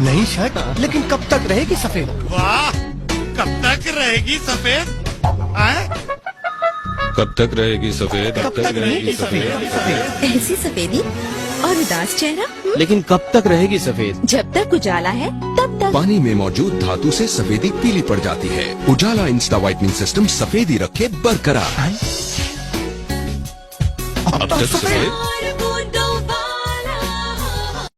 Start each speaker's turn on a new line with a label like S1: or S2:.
S1: नई शर्ट, लेकिन कब तक रहेगी सफेद?
S2: वाह, कब तक रहेगी सफेद?
S3: कब तक रहेगी सफेद?
S1: कब तक रहेगी सफेद?
S4: ऐसी सफेदी और उदास चेहरा,
S5: लेकिन कब तक रहेगी सफेद?
S4: जब तक उजाला है तब तक।
S6: पानी में मौजूद धातु से सफेदी पीली पड़ जाती है। उजाला इंस्टा व्हाइटनिंग सिस्टम सफेदी रखे बरकरार।
S3: अब तक सफेद